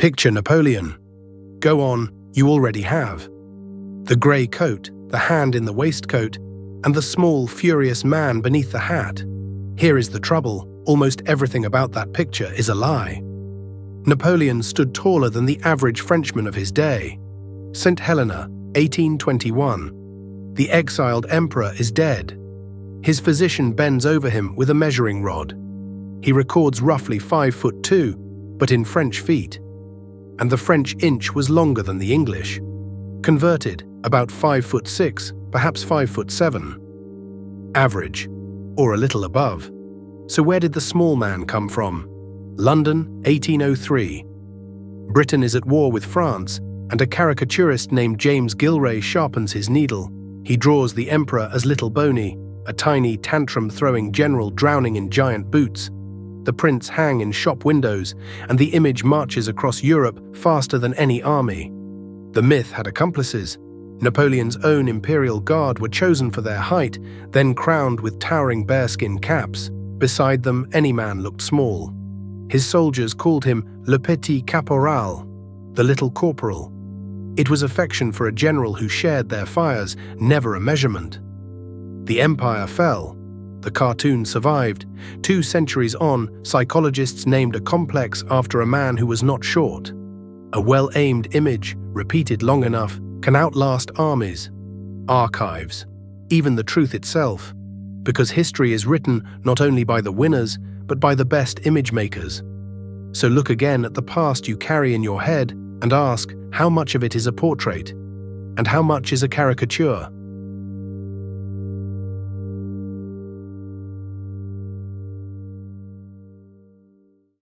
Picture Napoleon. Go on, you already have. The grey coat, the hand in the waistcoat, and the small, furious man beneath the hat. Here is the trouble, almost everything about that picture is a lie. Napoleon stood taller than the average Frenchman of his day. St. Helena, 1821. The exiled emperor is dead. His physician bends over him with a measuring rod. He records roughly 5'2", but in French feet. And the French inch was longer than the English. Converted, about 5'6", perhaps 5'7". Average, or a little above. So where did the small man come from? London, 1803. Britain is at war with France, and a caricaturist named James Gilray sharpens his needle. He draws the emperor as little Boney, a tiny tantrum-throwing general drowning in giant boots. The prints hang in shop windows, and the image marches across Europe faster than any army. The myth had accomplices. Napoleon's own imperial guard were chosen for their height, then crowned with towering bearskin caps. Beside them, any man looked small. His soldiers called him Le Petit Caporal, the little corporal. It was affection for a general who shared their fires, never a measurement. The empire fell. The cartoon survived. 2 centuries on, psychologists named a complex after a man who was not short. A well-aimed image, repeated long enough, can outlast armies, archives, even the truth itself, because history is written not only by the winners, but by the best image makers. So look again at the past you carry in your head and ask how much of it is a portrait and how much is a caricature.